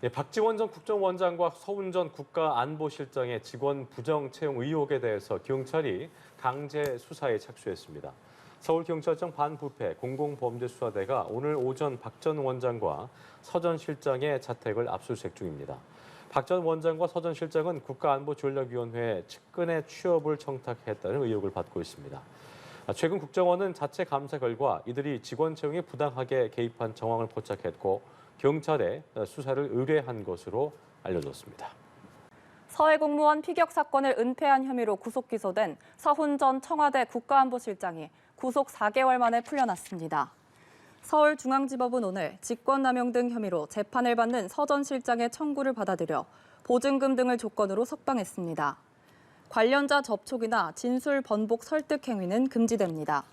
박지원 전 국정원장과 서훈 전 국가안보실장의 직원 부정 채용 의혹에 대해서 경찰이 강제 수사에 착수했습니다. 서울경찰청 반부패 공공범죄수사대가 오늘 오전 박 전 원장과 서 전 실장의 자택을 압수수색 중입니다. 박 전 원장과 서 전 실장은 국가안보전략위원회에 측근의 취업을 청탁했다는 의혹을 받고 있습니다. 최근 국정원은 자체 감사 결과 이들이 직원 채용에 부당하게 개입한 정황을 포착했고 경찰에 수사를 의뢰한 것으로 알려졌습니다. 서해 공무원 피격 사건을 은폐한 혐의로 구속 기소된 서훈 전 청와대 국가안보실장이 구속 4개월 만에 풀려났습니다. 서울중앙지법은 오늘 직권남용 등 혐의로 재판을 받는 서 전 실장의 청구를 받아들여 보증금 등을 조건으로 석방했습니다. 관련자 접촉이나 진술 번복 설득 행위는 금지됩니다.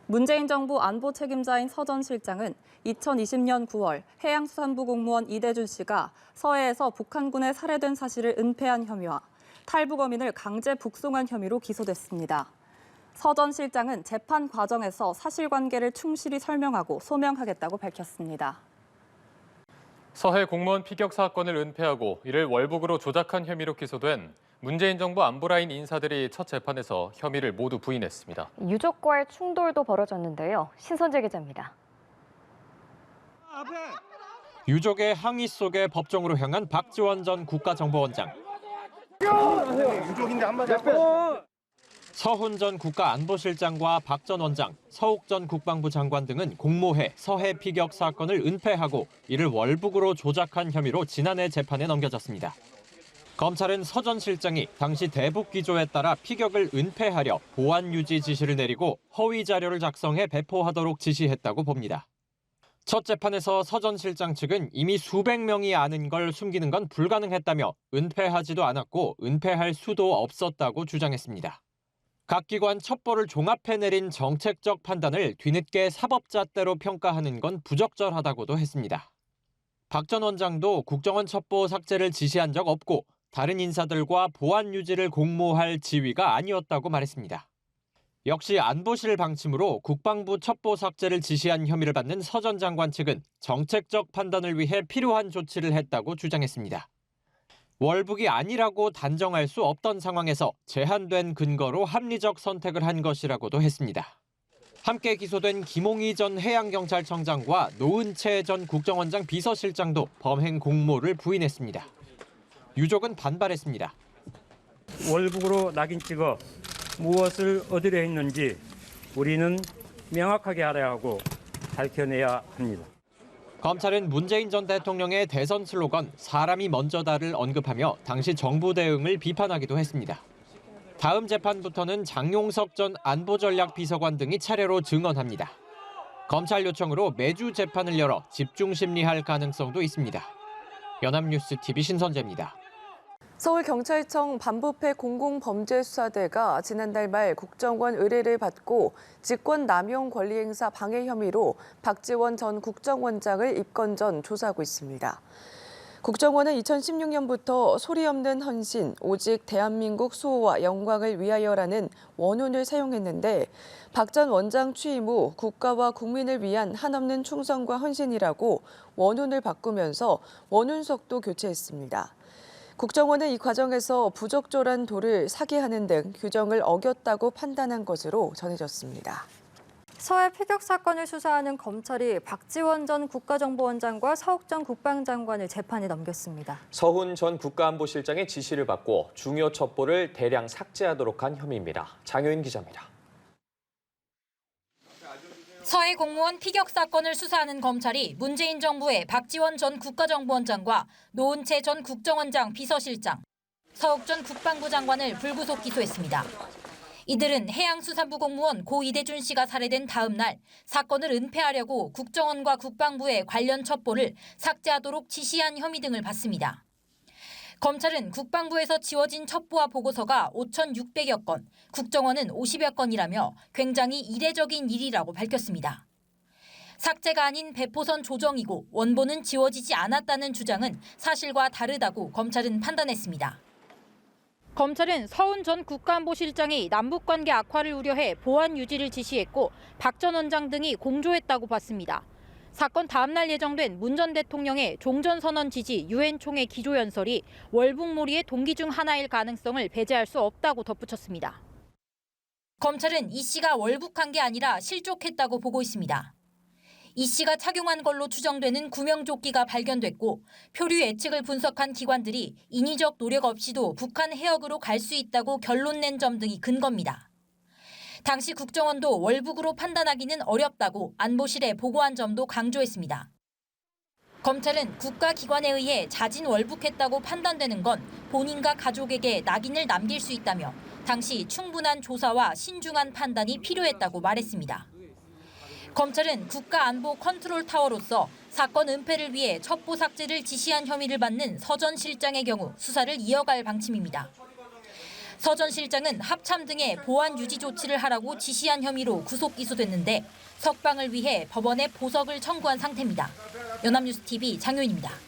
문재인 정부 안보 책임자인 서 전 실장은 2020년 9월 해양수산부 공무원 이대준 씨가 서해에서 북한군에 살해된 사실을 은폐한 혐의와 탈북어민을 강제 북송한 혐의로 기소됐습니다. 서 전 실장은 재판 과정에서 사실관계를 충실히 설명하고 소명하겠다고 밝혔습니다. 서해 공무원 피격 사건을 은폐하고 이를 월북으로 조작한 혐의로 기소된 문재인 정부 안보라인 인사들이 첫 재판에서 혐의를 모두 부인했습니다. 유족과의 충돌도 벌어졌는데요. 신선재 기자입니다. 유족의 항의 속에 법정으로 향한 박지원 전 국가정보원장. 유족인데 한마디 하고. 서훈 전 국가안보실장과 박 전 원장, 서욱 전 국방부 장관 등은 공모해 서해 피격 사건을 은폐하고 이를 월북으로 조작한 혐의로 지난해 재판에 넘겨졌습니다. 검찰은 서 전 실장이 당시 대북 기조에 따라 피격을 은폐하려 보안 유지 지시를 내리고 허위 자료를 작성해 배포하도록 지시했다고 봅니다. 첫 재판에서 서 전 실장 측은 이미 수백 명이 아는 걸 숨기는 건 불가능했다며 은폐하지도 않았고 은폐할 수도 없었다고 주장했습니다. 각 기관 첩보를 종합해 내린 정책적 판단을 뒤늦게 사법잣대로 평가하는 건 부적절하다고도 했습니다. 박 전 원장도 국정원 첩보 삭제를 지시한 적 없고 다른 인사들과 보안 유지를 공모할 지위가 아니었다고 말했습니다. 역시 안보실 방침으로 국방부 첩보 삭제를 지시한 혐의를 받는 서 전 장관 측은 정책적 판단을 위해 필요한 조치를 했다고 주장했습니다. 월북이 아니라고 단정할 수 없던 상황에서 제한된 근거로 합리적 선택을 한 것이라고도 했습니다. 함께 기소된 김홍희 전 해양경찰청장과 노은채 전 국정원장 비서실장도 범행 공모를 부인했습니다. 유족은 반발했습니다. 월북으로 낙인 찍어 무엇을 얻으려 했는지 우리는 명확하게 알아야 하고 밝혀내야 합니다. 검찰은 문재인 전 대통령의 대선 슬로건 사람이 먼저다를 언급하며 당시 정부 대응을 비판하기도 했습니다. 다음 재판부터는 장용석 전 안보전략비서관 등이 차례로 증언합니다. 검찰 요청으로 매주 재판을 열어 집중 심리할 가능성도 있습니다. 연합뉴스 TV 신선재입니다. 서울경찰청 반부패 공공범죄수사대가 지난달 말 국정원 의뢰를 받고 직권남용 권리행사 방해 혐의로 박지원 전 국정원장을 입건 전 조사하고 있습니다. 국정원은 2016년부터 소리 없는 헌신, 오직 대한민국 수호와 영광을 위하여라는 원혼을 사용했는데 박 전 원장 취임 후 국가와 국민을 위한 한없는 충성과 헌신이라고 원혼을 바꾸면서 원혼석도 교체했습니다. 국정원은 이 과정에서 부적절한 도를 사기하는 등 규정을 어겼다고 판단한 것으로 전해졌습니다. 서해 피격 사건을 수사하는 검찰이 박지원 전 국가정보원장과 서욱 전 국방장관을 재판에 넘겼습니다. 서훈 전 국가안보실장의 지시를 받고 중요 첩보를 대량 삭제하도록 한 혐의입니다. 장효인 기자입니다. 서해 공무원 피격 사건을 수사하는 검찰이 문재인 정부의 박지원 전 국가정보원장과 노은채 전 국정원장 비서실장, 서욱 전 국방부 장관을 불구속 기소했습니다. 이들은 해양수산부 공무원 고 이대준 씨가 살해된 다음 날 사건을 은폐하려고 국정원과 국방부의 관련 첩보를 삭제하도록 지시한 혐의 등을 받습니다. 검찰은 국방부에서 지워진 첩보와 보고서가 5,600여 건, 국정원은 50여 건이라며 굉장히 이례적인 일이라고 밝혔습니다. 삭제가 아닌 배포선 조정이고 원본은 지워지지 않았다는 주장은 사실과 다르다고 검찰은 판단했습니다. 검찰은 서훈 전 국가안보실장이 남북관계 악화를 우려해 보안 유지를 지시했고 박 전 원장 등이 공조했다고 봤습니다. 사건 다음 날 예정된 문 전 대통령의 종전선언 지지 유엔 총회 기조연설이 월북몰이의 동기 중 하나일 가능성을 배제할 수 없다고 덧붙였습니다. 검찰은 이 씨가 월북한 게 아니라 실족했다고 보고 있습니다. 이 씨가 착용한 걸로 추정되는 구명조끼가 발견됐고 표류 예측을 분석한 기관들이 인위적 노력 없이도 북한 해역으로 갈 수 있다고 결론 낸 점 등이 근거입니다. 당시 국정원도 월북으로 판단하기는 어렵다고 안보실에 보고한 점도 강조했습니다. 검찰은 국가기관에 의해 자진 월북했다고 판단되는 건 본인과 가족에게 낙인을 남길 수 있다며 당시 충분한 조사와 신중한 판단이 필요했다고 말했습니다. 검찰은 국가안보 컨트롤타워로서 사건 은폐를 위해 첩보 삭제를 지시한 혐의를 받는 서 전 실장의 경우 수사를 이어갈 방침입니다. 서 전 실장은 합참 등의 보안 유지 조치를 하라고 지시한 혐의로 구속 기소됐는데 석방을 위해 법원에 보석을 청구한 상태입니다. 연합뉴스TV 장효인입니다.